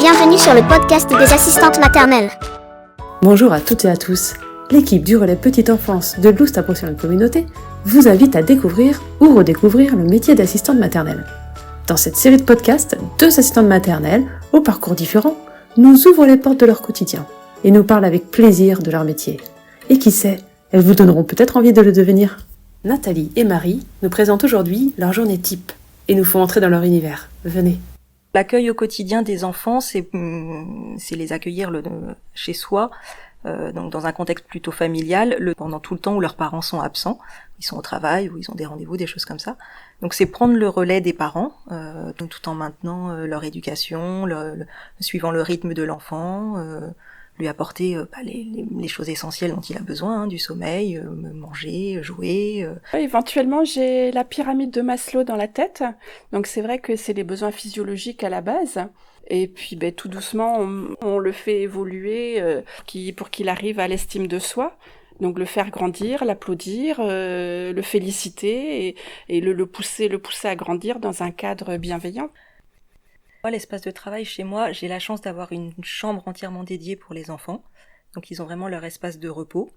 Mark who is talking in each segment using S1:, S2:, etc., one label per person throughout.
S1: Bienvenue sur le podcast des assistantes maternelles.
S2: Bonjour à toutes et à tous. L'équipe du relais Petite Enfance de Loust à Procyon Communauté vous invite à découvrir ou redécouvrir le métier d'assistante maternelle. Dans cette série de podcasts, 2 assistantes maternelles, au parcours différent, nous ouvrent les portes de leur quotidien et nous parlent avec plaisir de leur métier. Et qui sait, elles vous donneront peut-être envie de le devenir. Nathalie et Marie nous présentent aujourd'hui leur journée type et nous font entrer dans leur univers. Venez.
S3: L'accueil au quotidien des enfants, c'est les accueillir chez soi, donc dans un contexte plutôt familial, pendant tout le temps où leurs parents sont absents, ils sont au travail ou ils ont des rendez-vous, des choses comme ça. Donc c'est prendre le relais des parents, donc tout en maintenant leur éducation, suivant le rythme de l'enfant, lui apporter les choses essentielles dont il a besoin, du sommeil, manger, jouer.
S4: Éventuellement, j'ai la pyramide de Maslow dans la tête, donc c'est vrai que c'est les besoins physiologiques à la base. Et puis tout doucement, on le fait évoluer pour qu'il arrive à l'estime de soi. Donc le faire grandir, l'applaudir, le féliciter et le pousser à grandir dans un cadre bienveillant.
S3: L'espace de travail chez moi, j'ai la chance d'avoir une chambre entièrement dédiée pour les enfants. Donc ils ont vraiment leur espace de repos.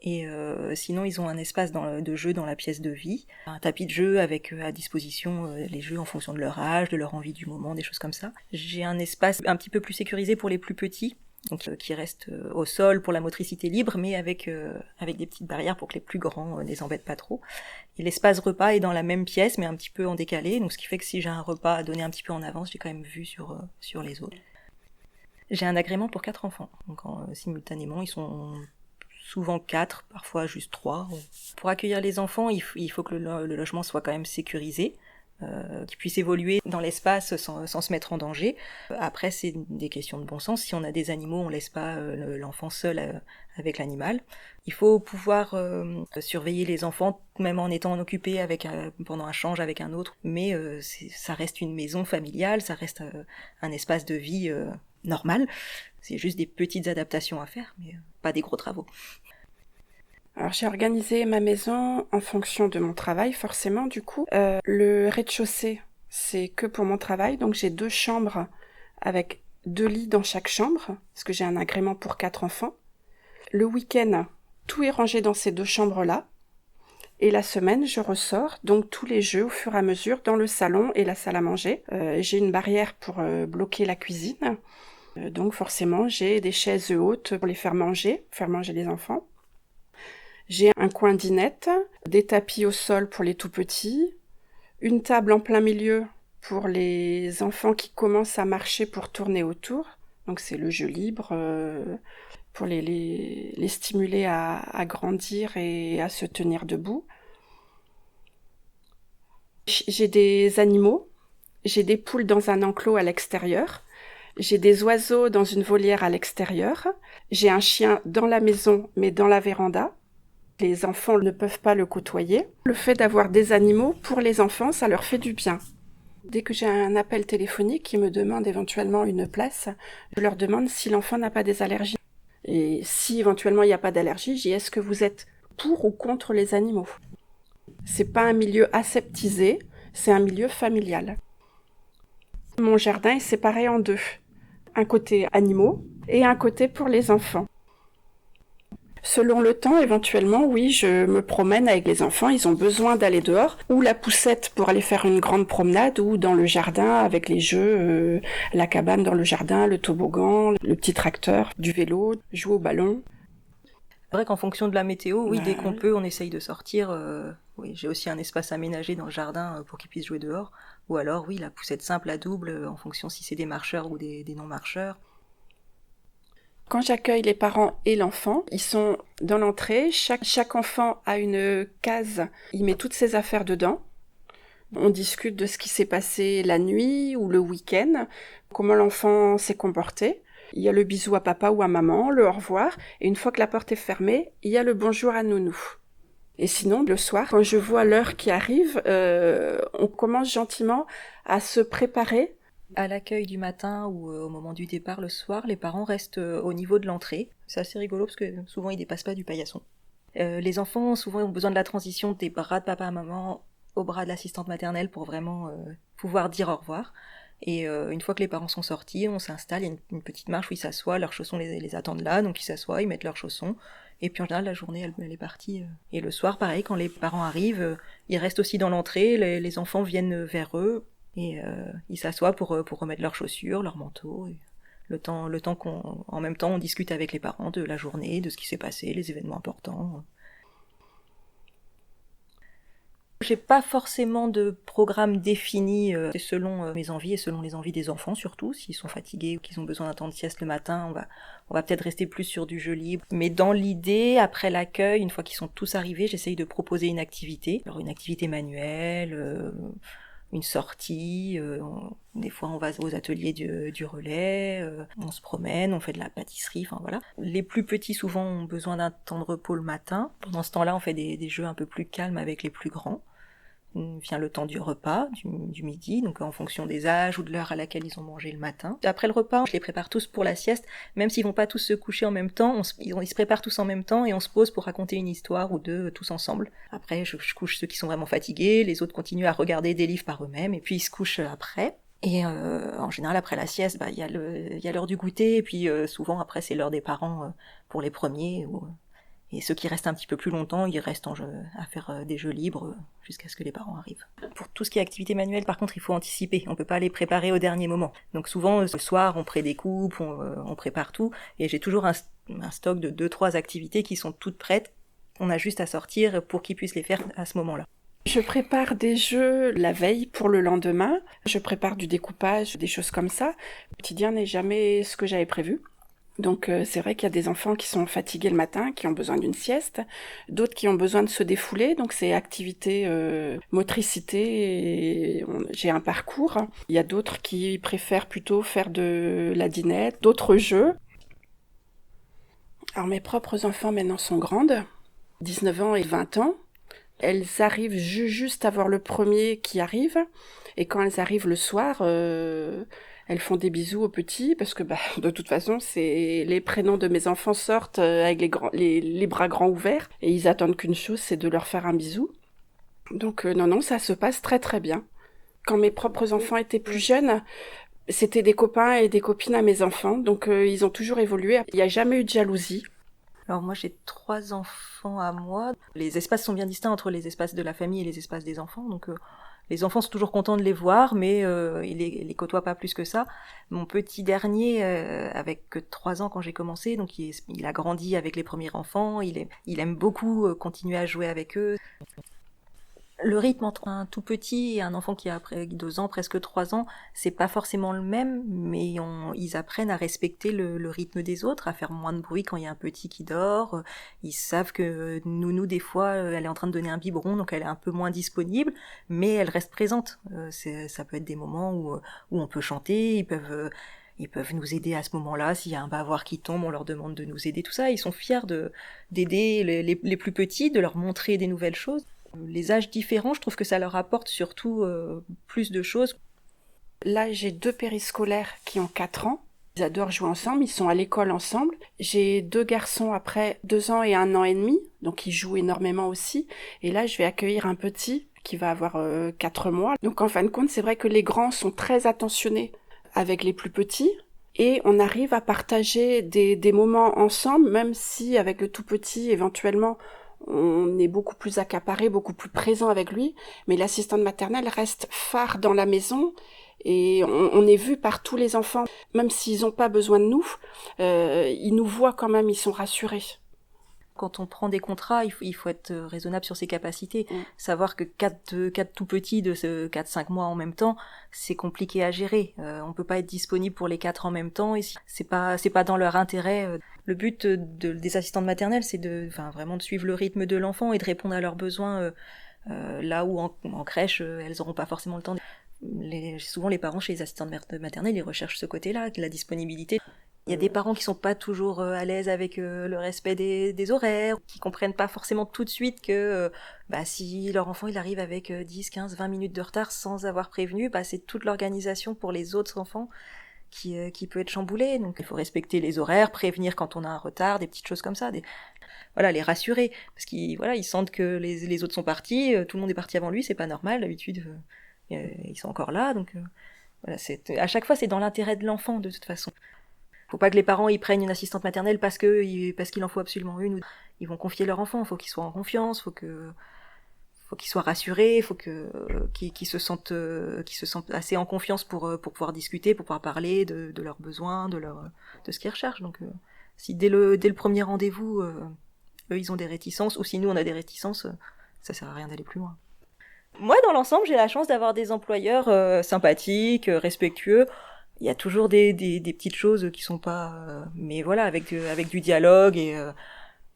S3: Et sinon, ils ont un espace de jeu dans la pièce de vie. Un tapis de jeu avec à disposition les jeux en fonction de leur âge, de leur envie du moment, des choses comme ça. J'ai un espace un petit peu plus sécurisé pour les plus petits, donc qui reste au sol pour la motricité libre, mais avec des petites barrières pour que les plus grands les embêtent pas trop. Et l'espace repas est dans la même pièce, mais un petit peu en décalé, donc ce qui fait que si j'ai un repas à donner un petit peu en avance, j'ai quand même vue sur les autres. J'ai un agrément pour 4 enfants, donc simultanément, ils sont souvent 4, parfois juste 3. Pour accueillir les enfants, il faut que le logement soit quand même sécurisé, qu'il puisse évoluer dans l'espace sans se mettre en danger. Après, c'est des questions de bon sens. Si on a des animaux, on laisse pas l'enfant seul avec l'animal. Il faut pouvoir surveiller les enfants, même en étant occupé pendant un change avec un autre. Mais ça reste une maison familiale, ça reste un espace de vie normal. C'est juste des petites adaptations à faire, mais pas des gros travaux.
S4: Alors j'ai organisé ma maison en fonction de mon travail, forcément du coup. Le rez-de-chaussée, c'est que pour mon travail, donc j'ai 2 chambres avec 2 lits dans chaque chambre, parce que j'ai un agrément pour 4 enfants. Le week-end, tout est rangé dans ces 2 chambres-là. Et la semaine, je ressors donc tous les jeux au fur et à mesure dans le salon et la salle à manger. J'ai une barrière pour bloquer la cuisine. Donc forcément, j'ai des chaises hautes pour les faire manger les enfants. J'ai un coin dinette, des tapis au sol pour les tout petits, une table en plein milieu pour les enfants qui commencent à marcher pour tourner autour. Donc c'est le jeu libre pour les stimuler à grandir et à se tenir debout. J'ai des animaux, j'ai des poules dans un enclos à l'extérieur. J'ai des oiseaux dans une volière à l'extérieur. J'ai un chien dans la maison, mais dans la véranda. Les enfants ne peuvent pas le côtoyer. Le fait d'avoir des animaux, pour les enfants, ça leur fait du bien. Dès que j'ai un appel téléphonique qui me demande éventuellement une place, je leur demande si l'enfant n'a pas des allergies. Et si éventuellement il n'y a pas d'allergie, je dis est-ce que vous êtes pour ou contre les animaux ? C'est pas un milieu aseptisé, c'est un milieu familial. Mon jardin est séparé en 2. Un côté animaux et un côté pour les enfants. Selon le temps, éventuellement, oui, je me promène avec les enfants, ils ont besoin d'aller dehors, ou la poussette pour aller faire une grande promenade, ou dans le jardin avec les jeux, la cabane dans le jardin, le toboggan, le petit tracteur, du vélo, jouer au ballon.
S3: C'est vrai qu'en fonction de la météo, oui, dès qu'on peut, on essaye de sortir. Oui, j'ai aussi un espace aménagé dans le jardin pour qu'ils puissent jouer dehors. Ou alors, oui, la poussette simple à double, en fonction si c'est des marcheurs ou des non-marcheurs.
S4: Quand j'accueille les parents et l'enfant, ils sont dans l'entrée. Chaque enfant a une case, il met toutes ses affaires dedans. On discute de ce qui s'est passé la nuit ou le week-end, comment l'enfant s'est comporté. Il y a le bisou à papa ou à maman, le au revoir, et une fois que la porte est fermée, il y a le bonjour à nounou. Et sinon, le soir, quand je vois l'heure qui arrive, on commence gentiment à se préparer.
S3: À l'accueil du matin ou au moment du départ le soir, les parents restent au niveau de l'entrée. C'est assez rigolo parce que souvent ils dépassent pas du paillasson. Les enfants souvent ont besoin de la transition des bras de papa et maman au bras de l'assistante maternelle pour vraiment pouvoir dire au revoir. Et une fois que les parents sont sortis, on s'installe, il y a une petite marche où ils s'assoient, leurs chaussons les attendent là, donc ils s'assoient, ils mettent leurs chaussons. Et puis en général, la journée, elle est partie. Et le soir, pareil, quand les parents arrivent, ils restent aussi dans l'entrée, les enfants viennent vers eux, et ils s'assoient pour remettre leurs chaussures, leurs manteaux. Et le temps en même temps, on discute avec les parents de la journée, de ce qui s'est passé, les événements importants. J'ai pas forcément de programme défini, c'est selon mes envies et selon les envies des enfants surtout. S'ils sont fatigués ou qu'ils ont besoin d'un temps de sieste le matin, on va peut-être rester plus sur du jeu libre. Mais dans l'idée, après l'accueil, une fois qu'ils sont tous arrivés, j'essaye de proposer une activité. Alors une activité manuelle, une sortie, des fois on va aux ateliers du relais, on se promène, on fait de la pâtisserie, enfin voilà. Les plus petits souvent ont besoin d'un temps de repos le matin. Pendant ce temps-là, on fait des jeux un peu plus calmes avec les plus grands. Vient le temps du repas, du midi, donc en fonction des âges ou de l'heure à laquelle ils ont mangé le matin. Après le repas, je les prépare tous pour la sieste, même s'ils vont pas tous se coucher en même temps, ils se préparent tous en même temps et on se pose pour raconter une histoire ou deux tous ensemble. Après, je couche ceux qui sont vraiment fatigués, les autres continuent à regarder des livres par eux-mêmes et puis ils se couchent après. Et en général, après la sieste, il y a l'heure du goûter et puis souvent après c'est l'heure des parents pour les premiers et ceux qui restent un petit peu plus longtemps, ils restent à faire des jeux libres jusqu'à ce que les parents arrivent. Pour tout ce qui est activité manuelle, par contre, il faut anticiper. On peut pas les préparer au dernier moment. Donc souvent, le soir, on prédécoupe, on prépare tout. Et j'ai toujours un stock de 2-3 activités qui sont toutes prêtes. On a juste à sortir pour qu'ils puissent les faire à ce moment-là.
S4: Je prépare des jeux la veille pour le lendemain. Je prépare du découpage, des choses comme ça. Le quotidien n'est jamais ce que j'avais prévu. Donc c'est vrai qu'il y a des enfants qui sont fatigués le matin, qui ont besoin d'une sieste, d'autres qui ont besoin de se défouler, donc c'est activité, motricité, j'ai un parcours. Il y a d'autres qui préfèrent plutôt faire de la dinette, d'autres jeux. Alors mes propres enfants maintenant sont grandes, 19 ans et 20 ans. Elles arrivent juste à voir le premier qui arrive, et quand elles arrivent le soir... Elles font des bisous aux petits parce que de toute façon, c'est les prénoms de mes enfants sortent avec les bras grands ouverts et ils attendent qu'une chose, c'est de leur faire un bisou. Donc non, ça se passe très très bien. Quand mes propres enfants étaient plus jeunes, c'était des copains et des copines à mes enfants, donc ils ont toujours évolué. Il n'y a jamais eu de jalousie.
S3: Alors moi j'ai 3 enfants à moi. Les espaces sont bien distincts entre les espaces de la famille et les espaces des enfants, donc les enfants sont toujours contents de les voir, mais ils les côtoient pas plus que ça. Mon petit dernier, avec que 3 ans quand j'ai commencé, donc il a grandi avec les premiers enfants, il aime beaucoup continuer à jouer avec eux. Le rythme entre un tout petit et un enfant qui a après 2 ans, presque 3 ans, c'est pas forcément le même, mais ils apprennent à respecter le rythme des autres, à faire moins de bruit quand il y a un petit qui dort. Ils savent que Nounou, des fois, elle est en train de donner un biberon, donc elle est un peu moins disponible, mais elle reste présente. Ça peut être des moments où on peut chanter, ils peuvent nous aider à ce moment-là. S'il y a un bavoir qui tombe, on leur demande de nous aider, tout ça. Ils sont fiers d'aider les plus petits, de leur montrer des nouvelles choses. Les âges différents, je trouve que ça leur apporte surtout plus de choses.
S4: Là, j'ai 2 périscolaires qui ont 4 ans. Ils adorent jouer ensemble, ils sont à l'école ensemble. J'ai 2 garçons après 2 ans et 1 an et demi, donc ils jouent énormément aussi. Et là, je vais accueillir un petit qui va avoir 4 mois. Donc en fin de compte, c'est vrai que les grands sont très attentionnés avec les plus petits. Et on arrive à partager des moments ensemble, même si avec le tout petit, éventuellement, on est beaucoup plus accaparé, beaucoup plus présent avec lui, mais l'assistante maternelle reste phare dans la maison et on est vu par tous les enfants. Même s'ils n'ont pas besoin de nous, ils nous voient quand même, ils sont rassurés.
S3: Quand on prend des contrats, il faut être raisonnable sur ses capacités. Savoir que 4 tout petits de 4-5 mois en même temps, c'est compliqué à gérer. On peut pas être disponible pour les 4 en même temps. Et c'est pas dans leur intérêt. Le but des assistantes maternelles, c'est vraiment de suivre le rythme de l'enfant et de répondre à leurs besoins là où en crèche, elles n'auront pas forcément le temps. Souvent, les parents chez les assistantes maternelles, ils recherchent ce côté-là, la disponibilité. Il y a des parents qui sont pas toujours à l'aise avec le respect des horaires, qui comprennent pas forcément tout de suite que si leur enfant il arrive avec 10, 15, 20 minutes de retard sans avoir prévenu, c'est toute l'organisation pour les autres enfants qui peut être chamboulée. Donc il faut respecter les horaires, prévenir quand on a un retard, des petites choses comme ça, les rassurer, parce qu'ils sentent que les autres sont partis, tout le monde est parti avant lui, c'est pas normal, d'habitude ils sont encore là, donc Voilà, à chaque fois, c'est dans l'intérêt de l'enfant, de toute façon. Faut pas que les parents ils prennent une assistante maternelle parce qu'il en faut absolument une. Ils vont confier leur enfant, faut qu'ils soient en confiance, faut qu'ils soient rassurés, qu'ils se sentent assez en confiance pour pouvoir discuter, pour pouvoir parler de leurs besoins, de ce qu'ils recherchent. Donc si dès le premier rendez-vous eux ils ont des réticences, ou si nous on a des réticences, ça sert à rien d'aller plus loin. Moi, dans l'ensemble, j'ai la chance d'avoir des employeurs sympathiques, respectueux. Il y a toujours des petites choses qui sont pas... mais voilà, avec du dialogue, et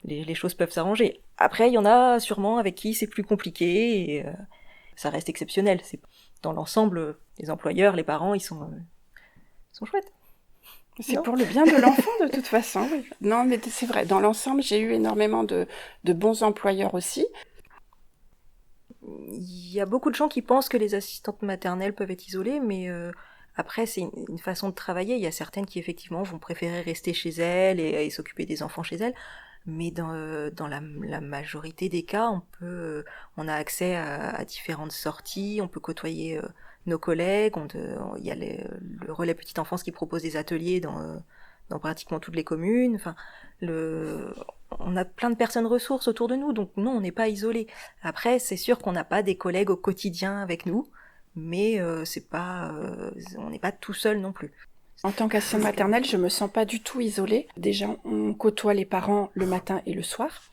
S3: les choses peuvent s'arranger. Après, il y en a sûrement avec qui c'est plus compliqué, et ça reste exceptionnel. Dans l'ensemble, les employeurs, les parents, ils sont chouettes.
S4: C'est pour le bien de l'enfant, de toute façon. Oui. Non, mais c'est vrai. Dans l'ensemble, j'ai eu énormément de bons employeurs aussi.
S3: Il y a beaucoup de gens qui pensent que les assistantes maternelles peuvent être isolées, mais après, c'est une façon de travailler. Il y a certaines qui, effectivement, vont préférer rester chez elles et s'occuper des enfants chez elles. Mais dans la majorité des cas, on a accès à différentes sorties, on peut côtoyer nos collègues. Il y a le relais petite enfance qui propose des ateliers dans pratiquement toutes les communes. Enfin, on a plein de personnes ressources autour de nous, donc non, on n'est pas isolés. Après, c'est sûr qu'on n'a pas des collègues au quotidien avec nous, mais on n'est pas tout seul non plus.
S4: En tant qu'assistante maternelle, je me sens pas du tout isolée. Déjà, on côtoie les parents le matin et le soir.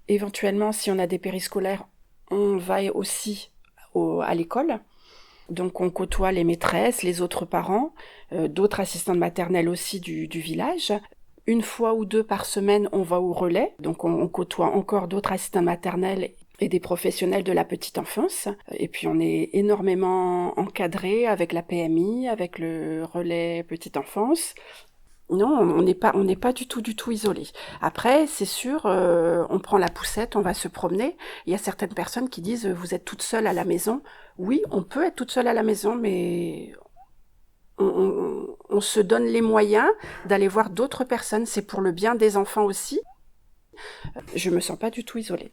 S4: Éventuellement, si on a des périscolaires, on va aussi à l'école. Donc, on côtoie les maîtresses, les autres parents, d'autres assistantes maternelles aussi du village. Une fois ou deux par semaine, on va au relais. Donc, on côtoie encore d'autres assistantes maternelles et des professionnels de la petite enfance. Et puis on est énormément encadré avec la PMI, avec le relais petite enfance. Non, on n'est pas du tout isolé. Après, c'est sûr, on prend la poussette, on va se promener. Il y a certaines personnes qui disent vous êtes toute seule à la maison. Oui, on peut être toute seule à la maison, mais on se donne les moyens d'aller voir d'autres personnes. C'est pour le bien des enfants aussi. Je me sens pas du tout isolée.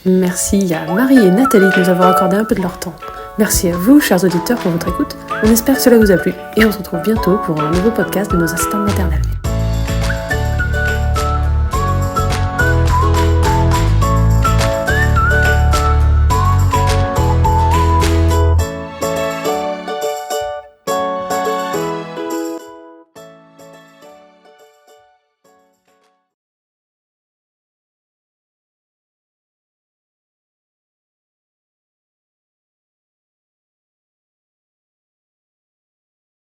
S2: Merci à Marie et Nathalie de nous avoir accordé un peu de leur temps. Merci à vous, chers auditeurs, pour votre écoute. On espère que cela vous a plu et on se retrouve bientôt pour un nouveau podcast de nos assistantes maternelles.